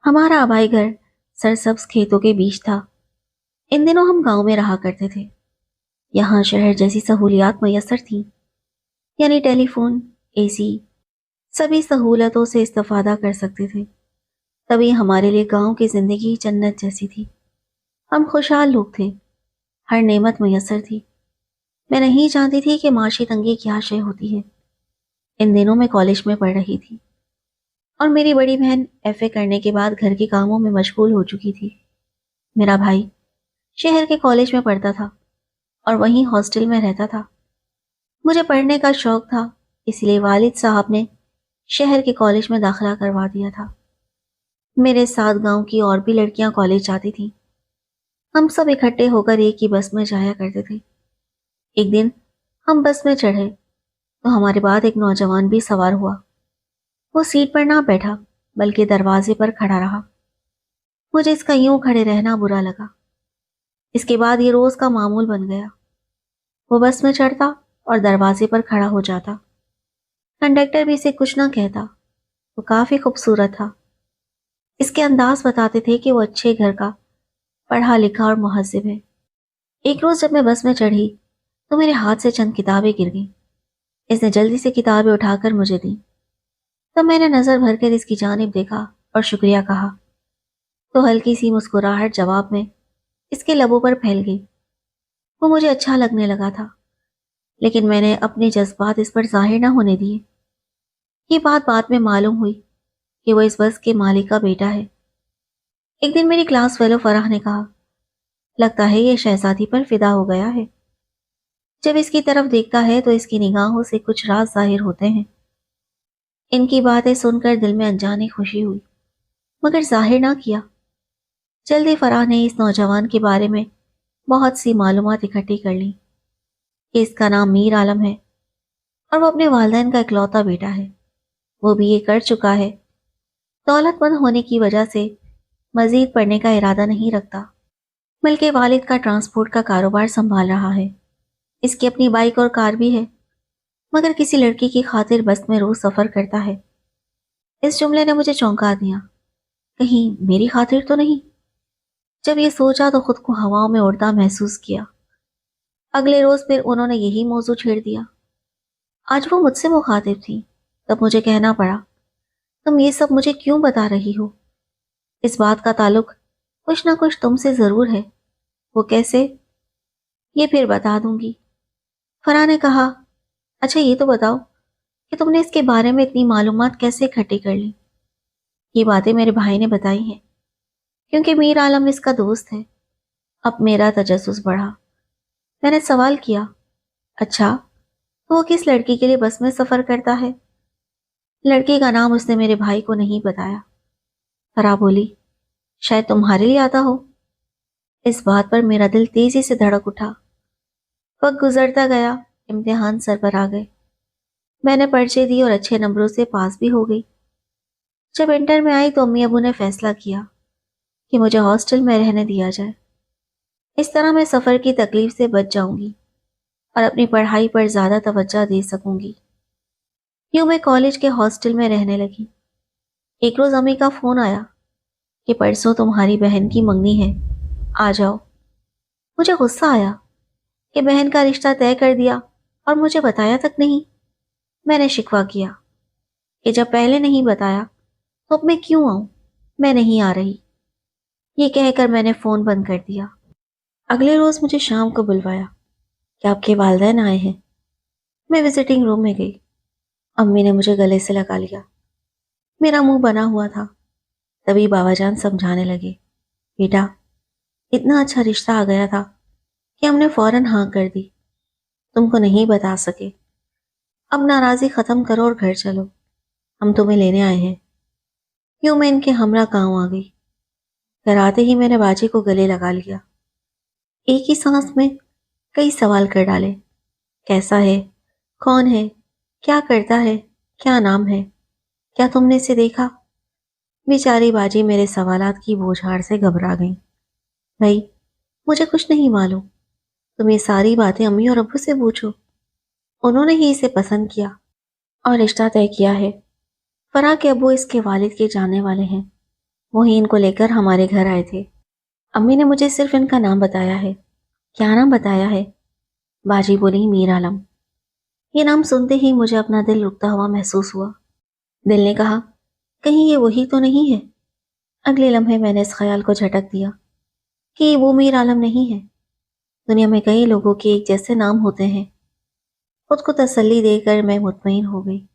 ہمارا آبائی گھر سرسبز کھیتوں کے بیچ تھا۔ ان دنوں ہم گاؤں میں رہا کرتے تھے۔ یہاں شہر جیسی سہولیات میسر تھیں، یعنی ٹیلی فون، اے سی، سبھی سہولتوں سے استفادہ کر سکتے تھے۔ تبھی ہمارے لیے گاؤں کی زندگی جنت جیسی تھی۔ ہم خوشحال لوگ تھے، ہر نعمت میسر تھی۔ میں نہیں جانتی تھی کہ معاشی تنگی کیا شے ہوتی ہے۔ ان دنوں میں کالج میں پڑھ رہی تھی اور میری بڑی بہن ایف اے کرنے کے بعد گھر کے کاموں میں مشغول ہو چکی تھی۔ میرا بھائی شہر کے کالج میں پڑھتا تھا اور وہیں ہاسٹل میں رہتا تھا۔ مجھے پڑھنے کا شوق تھا، اس لیے والد صاحب نے شہر کے کالج میں داخلہ کروا دیا تھا۔ میرے ساتھ گاؤں کی اور بھی لڑکیاں کالج جاتی تھیں۔ ہم سب اکٹھے ہو کر ایک ہی بس میں جایا کرتے تھے۔ ایک دن ہم بس میں چڑھے تو ہمارے بعد ایک نوجوان بھی سوار ہوا۔ وہ سیٹ پر نہ بیٹھا بلکہ دروازے پر کھڑا رہا۔ مجھے اس کا یوں کھڑے رہنا برا لگا۔ اس کے بعد یہ روز کا معمول بن گیا۔ وہ بس میں چڑھتا اور دروازے پر کھڑا ہو جاتا۔ کنڈکٹر بھی اسے کچھ نہ کہتا۔ وہ کافی خوبصورت تھا۔ اس کے انداز بتاتے تھے کہ وہ اچھے گھر کا پڑھا لکھا اور مہذب ہے۔ ایک روز جب میں بس میں چڑھی تو میرے ہاتھ سے چند کتابیں گر گئیں۔ اس نے جلدی سے کتابیں اٹھا کر مجھے دیں۔ تب میں نے نظر بھر کر اس کی جانب دیکھا اور شکریہ کہا تو ہلکی سی مسکراہٹ جواب میں اس کے لبوں پر پھیل گئی۔ وہ مجھے اچھا لگنے لگا تھا، لیکن میں نے اپنے جذبات اس پر ظاہر نہ ہونے دیے۔ یہ بات بعد میں معلوم ہوئی کہ وہ اس بس کے مالک کا بیٹا ہے۔ ایک دن میری کلاس فیلو فرح نے کہا، لگتا ہے یہ شہزادی پر فدا ہو گیا ہے۔ جب اس کی طرف دیکھتا ہے تو اس کی نگاہوں سے کچھ راز ظاہر ہوتے ہیں۔ ان کی باتیں سن کر دل میں انجانی خوشی ہوئی، مگر ظاہر نہ کیا۔ جلدی فرح نے اس نوجوان کے بارے میں بہت سی معلومات اکٹھی کر لی کہ اس کا نام میر عالم ہے اور وہ اپنے والدین کا اکلوتا بیٹا ہے۔ وہ بھی یہ کر چکا ہے، دولت مند ہونے کی وجہ سے مزید پڑھنے کا ارادہ نہیں رکھتا، بلکہ والد کا ٹرانسپورٹ کا کاروبار سنبھال رہا ہے۔ اس کی اپنی بائک اور کار بھی ہے، مگر کسی لڑکی کی خاطر بس میں روز سفر کرتا ہے۔ اس جملے نے مجھے چونکا دیا، کہیں میری خاطر تو نہیں؟ جب یہ سوچا تو خود کو ہواؤں میں اڑتا محسوس کیا۔ اگلے روز پھر انہوں نے یہی موضوع چھیڑ دیا۔ آج وہ مجھ سے مخاطب تھی، تب مجھے کہنا پڑا، تم یہ سب مجھے کیوں بتا رہی ہو؟ اس بات کا تعلق کچھ نہ کچھ تم سے ضرور ہے۔ وہ کیسے؟ یہ پھر بتا دوں گی۔ فرح نے کہا، اچھا یہ تو بتاؤ کہ تم نے اس کے بارے میں اتنی معلومات کیسے اکٹھی کر لی؟ یہ باتیں میرے بھائی نے بتائی ہیں، کیونکہ میر عالم اس کا دوست ہے۔ اب میرا تجسس بڑھا۔ میں نے سوال کیا، اچھا تو وہ کس لڑکی کے لیے بس میں سفر کرتا ہے؟ لڑکی کا نام اس نے میرے بھائی کو نہیں بتایا۔ فرح بولی، شاید تمہارے لیے آتا ہو۔ اس بات پر میرا دل تیزی سے دھڑک اٹھا۔ وقت گزرتا گیا، امتحان سر پر آ گئے۔ میں نے پرچے دی اور اچھے نمبروں سے پاس بھی ہو گئی۔ جب انٹر میں آئی تو امی ابو نے فیصلہ کیا کہ مجھے ہاسٹل میں رہنے دیا جائے۔ اس طرح میں سفر کی تکلیف سے بچ جاؤں گی اور اپنی پڑھائی پر زیادہ توجہ دے سکوں گی۔ یوں میں کالج کے ہاسٹل میں رہنے لگی۔ ایک روز امی کا فون آیا کہ پرسوں تمہاری بہن کی منگنی ہے، آ جاؤ۔ مجھے غصہ آیا کہ بہن کا رشتہ طے کر دیا اور مجھے بتایا تک نہیں۔ میں نے شکوہ کیا کہ جب پہلے نہیں بتایا تو اب میں کیوں آؤں؟ میں نہیں آ رہی۔ یہ کہہ کر میں نے فون بند کر دیا۔ اگلے روز مجھے شام کو بلوایا کہ آپ کے والدین آئے ہیں۔ میں وزٹنگ روم میں گئی۔ امی نے مجھے گلے سے لگا لیا۔ میرا منہ بنا ہوا تھا۔ تبھی بابا جان سمجھانے لگے، بیٹا اتنا اچھا رشتہ آ گیا تھا کہ ہم نے فوراً ہاں کر دی، تم کو نہیں بتا سکے۔ اب ناراضی ختم کرو اور گھر چلو، ہم تمہیں لینے آئے ہیں۔ یوں میں ان کے ہمراہ گاؤں آ گئی۔ گھر آتے ہی میں نے باجی کو گلے لگا لیا۔ ایک ہی سانس میں کئی سوال کر ڈالے، کیسا ہے، کون ہے، کیا کرتا ہے، کیا نام ہے، کیا تم نے اسے دیکھا؟ بیچاری باجی میرے سوالات کی بوجھاڑ سے گھبرا گئی۔ بھائی مجھے کچھ نہیں معلوم، تم یہ ساری باتیں امی اور ابو سے پوچھو، انہوں نے ہی اسے پسند کیا اور رشتہ طے کیا ہے۔ فرح کے ابو اس کے والد کے جاننے والے ہیں، وہی ان کو لیکر ہمارے گھر آئے تھے۔ امی نے مجھے صرف ان کا نام بتایا ہے۔ کیا نام بتایا ہے؟ باجی بولی، میر عالم۔ یہ نام سنتے ہی مجھے اپنا دل رکتا ہوا محسوس ہوا۔ دل نے کہا، کہیں یہ وہی تو نہیں ہے؟ اگلے لمحے میں نے اس خیال کو جھٹک دیا کہ یہ وہ میر عالم نہیں ہے۔ دنیا میں کئی لوگوں کے ایک جیسے نام ہوتے ہیں۔ خود کو تسلی دے کر میں مطمئن ہو گئی۔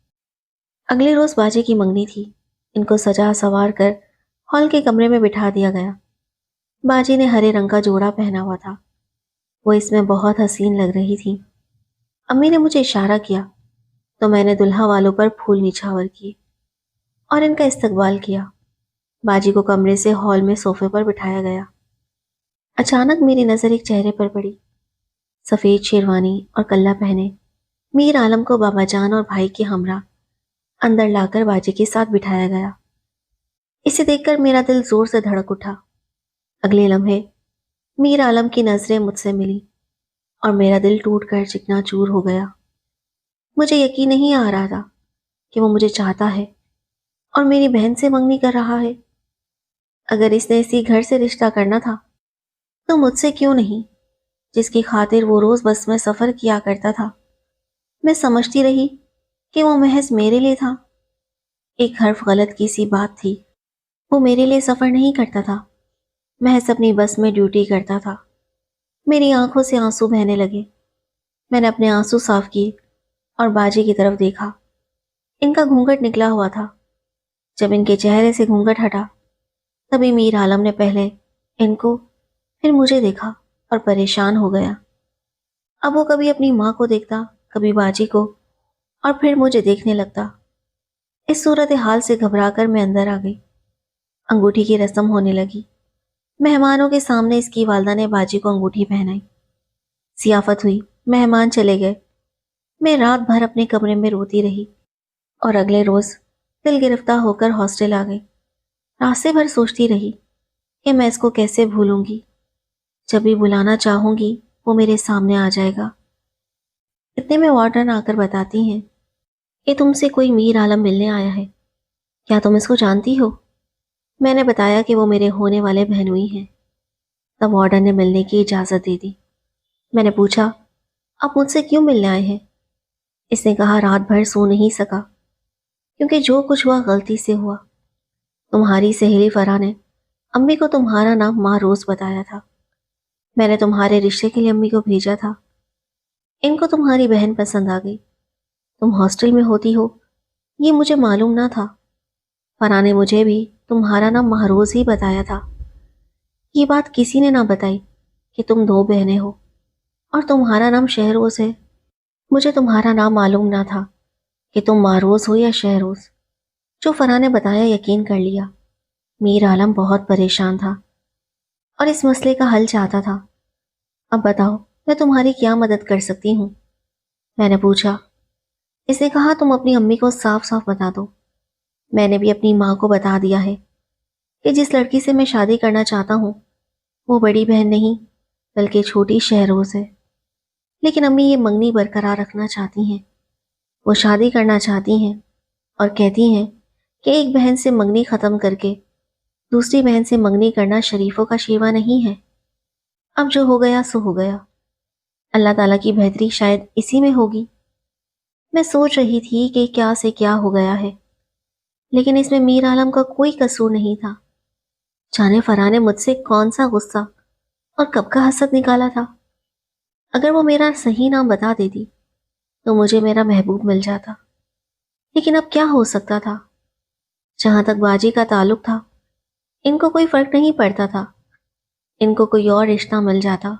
اگلے روز باجی کی منگنی تھی۔ ان کو سجا سوار کر ہال کے کمرے میں بٹھا دیا گیا۔ باجی نے ہرے رنگ کا جوڑا پہنا ہوا تھا۔ وہ اس میں بہت حسین لگ رہی تھی۔ امی نے مجھے اشارہ کیا تو میں نے دلہا والوں پر پھول نچھاور کیے اور ان کا استقبال کیا۔ باجی کو کمرے سے ہال میں صوفے پر بٹھایا گیا۔ اچانک میری نظر ایک چہرے پر پڑی۔ سفید شیروانی اور کلہ پہنے میر عالم کو بابا جان اور بھائی کے ہمراہ اندر لا کر باجی کے ساتھ بٹھایا گیا۔ اسے دیکھ کر میرا دل زور سے دھڑک اٹھا۔ اگلے لمحے میر عالم کی نظریں مجھ سے ملی اور میرا دل ٹوٹ کر چکنا چور ہو گیا۔ مجھے یقین نہیں آ رہا تھا کہ وہ مجھے چاہتا ہے اور میری بہن سے منگنی کر رہا ہے۔ اگر اس نے اسی گھر سے رشتہ کرنا تھا تو مجھ سے کیوں نہیں، جس کی خاطر وہ روز بس میں سفر کیا کرتا تھا؟ میں سمجھتی رہی کہ وہ محض میرے لیے تھا۔ ایک حرف غلط کی سی بات تھی۔ وہ میرے لیے سفر نہیں کرتا تھا، محض اپنی بس میں ڈیوٹی کرتا تھا۔ میری آنکھوں سے آنسو بہنے لگے۔ میں نے اپنے آنسو صاف کیے اور باجی کی طرف دیکھا۔ ان کا گھونگھٹ نکلا ہوا تھا۔ جب ان کے چہرے سے گھونگھٹ ہٹا تبھی میر عالم نے پہلے ان کو پھر مجھے دیکھا اور پریشان ہو گیا۔ اب وہ کبھی اپنی ماں کو دیکھتا، کبھی باجی کو، اور پھر مجھے دیکھنے لگتا۔ اس صورتحال سے گھبرا کر میں اندر آ گئی۔ انگوٹھی کی رسم ہونے لگی۔ مہمانوں کے سامنے اس کی والدہ نے باجی کو انگوٹھی پہنائی۔ ضیافت ہوئی، مہمان چلے گئے۔ میں رات بھر اپنے کمرے میں روتی رہی اور اگلے روز دل گرفتہ ہو کر ہاسٹل آ گئی۔ راستے بھر سوچتی رہی کہ میں اس کو کیسے بھولوں گی۔ جب بھی بلانا چاہوں گی وہ میرے سامنے آ جائے گا۔ اتنے میں وارڈن آ کر بتاتی ہیں کہ تم سے کوئی میر عالم ملنے آیا ہے، کیا تم اس کو جانتی ہو؟ میں نے بتایا کہ وہ میرے ہونے والے بہنوئی ہیں۔ تب وارڈن نے ملنے کی اجازت دے دی۔ میں نے پوچھا، آپ مجھ سے کیوں ملنے آئے ہیں؟ اس نے کہا، رات بھر سو نہیں سکا کیونکہ جو کچھ ہوا غلطی سے ہوا۔ تمہاری سہیلی فرح نے امی کو تمہارا نام ماں روز بتایا تھا۔ میں نے تمہارے رشتے کے لیے امی کو بھیجا تھا۔ ان کو تمہاری بہن پسند آ گئی۔ تم ہاسٹل میں ہوتی ہو یہ مجھے معلوم نہ تھا۔ فرح نے مجھے بھی تمہارا نام مہروز ہی بتایا تھا۔ یہ بات کسی نے نہ بتائی کہ تم دو بہنیں ہو اور تمہارا نام شہروز ہے۔ مجھے تمہارا نام معلوم نہ تھا کہ تم مہروز ہو یا شہروز۔ جو فرح نے بتایا یقین کر لیا۔ میر عالم بہت پریشان تھا اور اس مسئلے کا حل چاہتا تھا۔ اب بتاؤ میں تمہاری کیا مدد کر سکتی ہوں؟ میں نے پوچھا۔ اس نے کہا، تم اپنی امی کو صاف صاف بتا دو۔ میں نے بھی اپنی ماں کو بتا دیا ہے کہ جس لڑکی سے میں شادی کرنا چاہتا ہوں وہ بڑی بہن نہیں بلکہ چھوٹی شہروز ہے۔ لیکن امی یہ منگنی برقرار رکھنا چاہتی ہیں۔ وہ شادی کرنا چاہتی ہیں اور کہتی ہیں کہ ایک بہن سے منگنی ختم کر کے دوسری بہن سے منگنی کرنا شریفوں کا شیوا نہیں ہے۔ اب جو ہو گیا سو ہو گیا۔ اللہ تعالیٰ کی بہتری شاید اسی میں ہوگی۔ میں سوچ رہی تھی کہ کیا سے کیا ہو گیا ہے، لیکن اس میں میر عالم کا کوئی قصور نہیں تھا۔ جانے فرح نے مجھ سے کون سا غصہ اور کب کا حسد نکالا تھا۔ اگر وہ میرا صحیح نام بتا دیتی تو مجھے میرا محبوب مل جاتا۔ لیکن اب کیا ہو سکتا تھا؟ جہاں تک باجی کا تعلق تھا ان کو کوئی فرق نہیں پڑتا تھا۔ ان کو کوئی اور رشتہ مل جاتا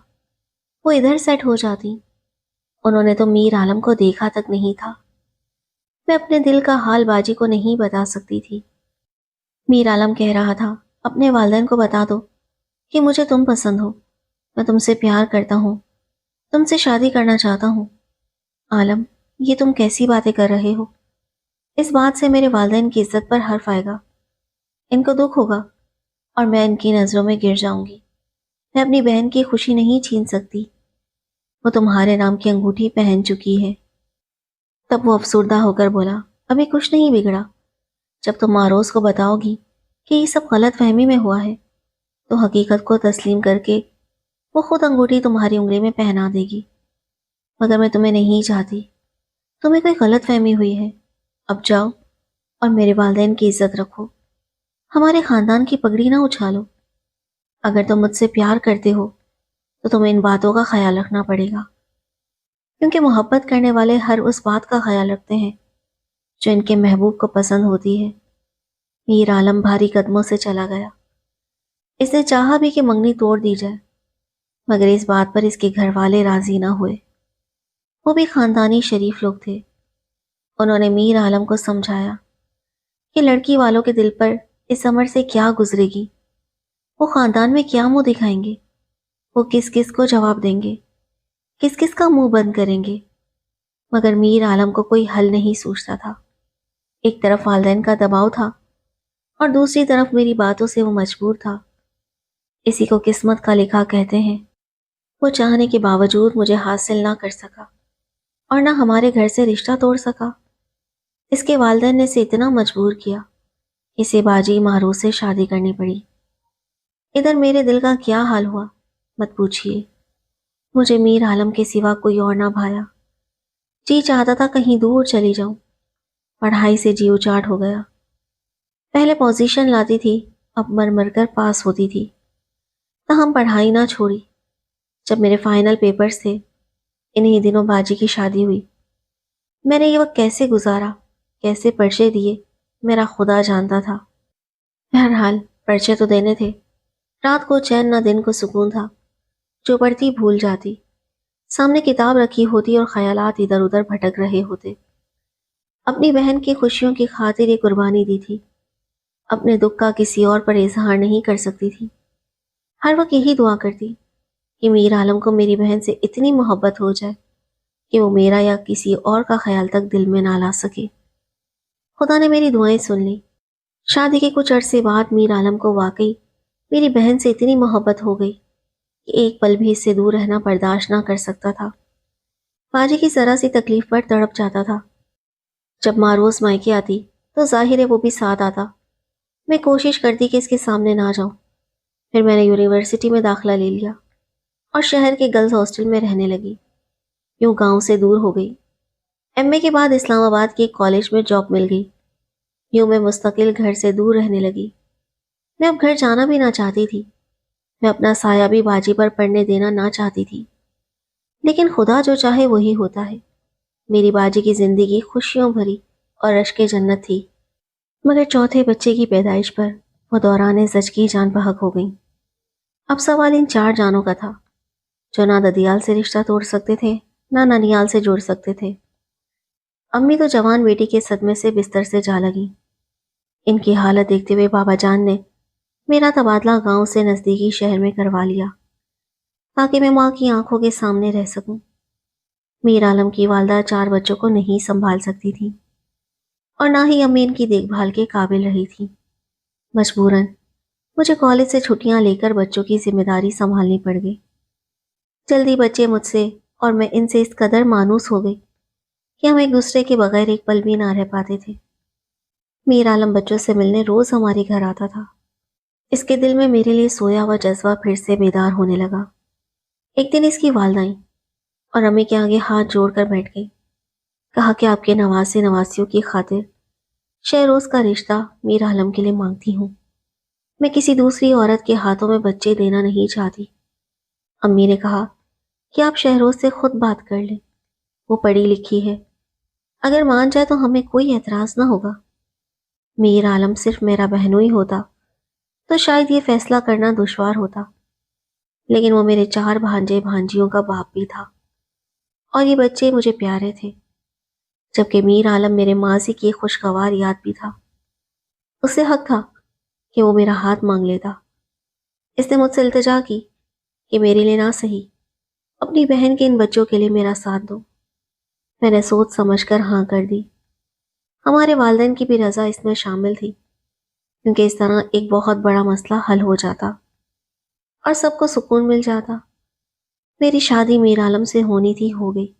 وہ ادھر سیٹ ہو جاتی۔ انہوں نے تو میر عالم کو دیکھا تک نہیں تھا۔ میں اپنے دل کا حال باجی کو نہیں بتا سکتی تھی۔ میر عالم کہہ رہا تھا، اپنے والدین کو بتا دو کہ مجھے تم پسند ہو، میں تم سے پیار کرتا ہوں، تم سے شادی کرنا چاہتا ہوں۔ عالم، یہ تم کیسی باتیں کر رہے ہو؟ اس بات سے میرے والدین کی عزت پر حرف آئے گا۔ ان کو دکھ ہوگا اور میں ان کی نظروں میں گر جاؤں گی۔ میں اپنی بہن کی خوشی نہیں چھین سکتی۔ وہ تمہارے نام کی انگوٹھی پہن چکی ہے۔ تب وہ افسردہ ہو کر بولا، ابھی کچھ نہیں بگڑا۔ جب تم ماروز کو بتاؤ گی کہ یہ سب غلط فہمی میں ہوا ہے تو حقیقت کو تسلیم کر کے وہ خود انگوٹھی تمہاری انگلی میں پہنا دے گی، مگر میں تمہیں نہیں چاہتی۔ تمہیں کوئی غلط فہمی ہوئی ہے، اب جاؤ اور میرے والدین کی عزت رکھو، ہمارے خاندان کی پگڑی نہ اچھالو۔ اگر تم مجھ سے پیار کرتے ہو تو تمہیں ان باتوں کا خیال رکھنا پڑے گا، کیونکہ محبت کرنے والے ہر اس بات کا خیال رکھتے ہیں جو ان کے محبوب کو پسند ہوتی ہے۔ میر عالم بھاری قدموں سے چلا گیا۔ اس نے چاہا بھی کہ منگنی توڑ دی جائے، مگر اس بات پر اس کے گھر والے راضی نہ ہوئے۔ وہ بھی خاندانی شریف لوگ تھے۔ انہوں نے میر عالم کو سمجھایا کہ لڑکی والوں کے دل پر اس عمر سے کیا گزرے گی، وہ خاندان میں کیا منہ دکھائیں گے، وہ کس کس کو جواب دیں گے، کس کس کا منہ بند کریں گے۔ مگر میر عالم کو کوئی حل نہیں سوچتا تھا۔ ایک طرف والدین کا دباؤ تھا اور دوسری طرف میری باتوں سے وہ مجبور تھا۔ اسی کو قسمت کا لکھا کہتے ہیں۔ وہ چاہنے کے باوجود مجھے حاصل نہ کر سکا اور نہ ہمارے گھر سے رشتہ توڑ سکا۔ اس کے والدین نے اسے اتنا مجبور کیا، اسے باجی مہروز سے شادی کرنی پڑی۔ ادھر میرے دل کا کیا حال ہوا مت پوچھیے۔ مجھے میر عالم کے سوا کوئی اور نہ بھایا۔ جی چاہتا تھا کہیں دور چلی جاؤں۔ پڑھائی سے جی اچاٹ ہو گیا۔ پہلے پوزیشن لاتی تھی، اب مر مر کر پاس ہوتی تھی۔ تاہم پڑھائی نہ چھوڑی۔ جب میرے فائنل پیپرز تھے، انہی دنوں باجی کی شادی ہوئی۔ میں نے یہ وقت کیسے گزارا، کیسے پرچے دیے، میرا خدا جانتا تھا۔ بہرحال پرچے تو دینے تھے۔ رات کو چین نہ دن کو سکون تھا۔ جو پڑھتی بھول جاتی، سامنے کتاب رکھی ہوتی اور خیالات ادھر ادھر بھٹک رہے ہوتے۔ اپنی بہن کی خوشیوں کی خاطر یہ قربانی دی تھی۔ اپنے دکھ کا کسی اور پر اظہار نہیں کر سکتی تھی۔ ہر وقت یہی دعا کرتی کہ میر عالم کو میری بہن سے اتنی محبت ہو جائے کہ وہ میرا یا کسی اور کا خیال تک دل میں نہ لا سکے۔ خدا نے میری دعائیں سن لی۔ شادی کے کچھ عرصے بعد میر عالم کو واقعی میری بہن سے اتنی محبت ہو گئی کہ ایک پل بھی اس سے دور رہنا برداشت نہ کر سکتا تھا۔ باجی کی ذرا سی تکلیف پر تڑپ جاتا تھا۔ جب ماں روز مائکے آتی تو ظاہر ہے وہ بھی ساتھ آتا۔ میں کوشش کرتی کہ اس کے سامنے نہ جاؤں۔ پھر میں نے یونیورسٹی میں داخلہ لے لیا اور شہر کے گرلز ہاسٹل میں رہنے لگی۔ یوں گاؤں سے دور ہو گئی۔ ایم اے کے بعد اسلام آباد کے ایک کالج میں جاب مل گئی۔ یوں میں مستقل گھر سے دور رہنے لگی۔ میں اب گھر جانا بھی نہ چاہتی تھی۔ میں اپنا سایہ بھی باجی پر پڑنے دینا نہ چاہتی تھی۔ لیکن خدا جو چاہے وہی ہوتا ہے۔ میری باجی کی زندگی خوشیوں بھری اور عشق جنت تھی، مگر چوتھے بچے کی پیدائش پر وہ دوران زچگی جان بحق ہو گئیں۔ اب سوال ان چار جانوں کا تھا جو نہ ددیال سے رشتہ توڑ سکتے تھے، نہ ننیال سے جوڑ سکتے تھے۔ امی تو جوان بیٹی کے صدمے سے بستر سے جا لگیں۔ ان کی حالت دیکھتے ہوئے بابا جان نے میرا تبادلہ گاؤں سے نزدیکی شہر میں کروا لیا تاکہ میں ماں کی آنکھوں کے سامنے رہ سکوں۔ میر عالم کی والدہ چار بچوں کو نہیں سنبھال سکتی تھی اور نہ ہی امی ان کی دیکھ بھال کے قابل رہی تھی۔ مجبوراً مجھے کالج سے چھٹیاں لے کر بچوں کی ذمہ داری سنبھالنی پڑ گئی۔ جلدی بچے مجھ سے اور میں ان سے اس قدر مانوس ہو گئی کہ ہم ایک دوسرے کے بغیر ایک پل بھی نہ رہ پاتے تھے۔ میر عالم بچوں سے ملنے روز ہمارے گھر آتا تھا۔ اس کے دل میں میرے لیے سویا ہوا جذبہ پھر سے بیدار ہونے لگا۔ ایک دن اس کی والدہ آئیں اور امی کے آگے ہاتھ جوڑ کر بیٹھ گئی۔ کہا کہ آپ کے نواسے نواسیوں کی خاطر شہروز کا رشتہ میر عالم کے لیے مانگتی ہوں۔ میں کسی دوسری عورت کے ہاتھوں میں بچے دینا نہیں چاہتی۔ امی نے کہا کہ آپ شہروز سے خود بات کر لیں، وہ پڑھی لکھی ہے، اگر مان جائے تو ہمیں کوئی اعتراض نہ ہوگا۔ میر عالم صرف میرا بہنوئی ہوتا تو شاید یہ فیصلہ کرنا دشوار ہوتا، لیکن وہ میرے چار بھانجے بھانجیوں کا باپ بھی تھا اور یہ بچے مجھے پیارے تھے، جبکہ میر عالم میرے ماضی کی خوشگوار یاد بھی تھا۔ اسے حق تھا کہ وہ میرا ہاتھ مانگ لیتا۔ اس نے مجھ سے التجا کی کہ میرے لیے نہ سہی، اپنی بہن کے ان بچوں کے لیے میرا ساتھ دو۔ میں نے سوچ سمجھ کر ہاں کر دی۔ ہمارے والدین کی بھی رضا اس میں شامل تھی، کیونکہ اس طرح ایک بہت بڑا مسئلہ حل ہو جاتا اور سب کو سکون مل جاتا۔ میری شادی میر عالم سے ہونی تھی، ہو گئی۔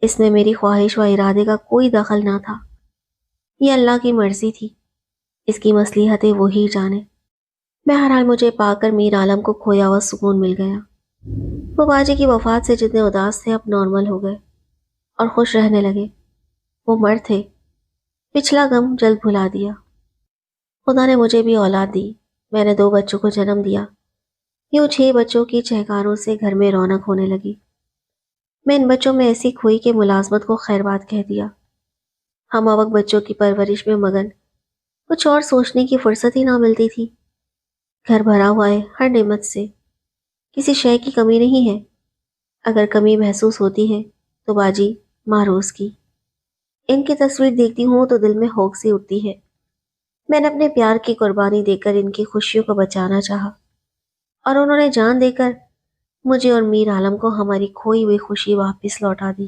اس میں میری خواہش و ارادے کا کوئی دخل نہ تھا، یہ اللہ کی مرضی تھی۔ اس کی مصلحتیں وہی جانے۔ بہرحال مجھے پا کر میر عالم کو کھویا ہوا سکون مل گیا۔ وہ باجی کی وفات سے جتنے اداس تھے اب نارمل ہو گئے اور خوش رہنے لگے۔ وہ مرد تھے، پچھلا غم جلد بھلا دیا۔ خدا نے مجھے بھی اولاد دی، میں نے 2 بچوں کو جنم دیا۔ یوں 6 بچوں کی چہکاروں سے گھر میں رونق ہونے لگی۔ میں ان بچوں میں ایسی کھوئی کہ ملازمت کو خیر بات کہہ دیا۔ ہم اوق بچوں کی پرورش میں مگن، کچھ اور سوچنے کی فرصت ہی نہ ملتی تھی۔ گھر بھرا ہوا ہے ہر نعمت سے، کسی شے کی کمی نہیں ہے۔ اگر کمی محسوس ہوتی ہے تو باجی ماروز کی۔ ان کی تصویر دیکھتی ہوں تو دل میں ہوک سی اٹھتی ہے۔ میں نے اپنے پیار کی قربانی دے کر ان کی خوشیوں کو بچانا چاہا، اور انہوں نے جان دے کر مجھے اور میر عالم کو ہماری کھوئی ہوئی خوشی واپس لوٹا دی۔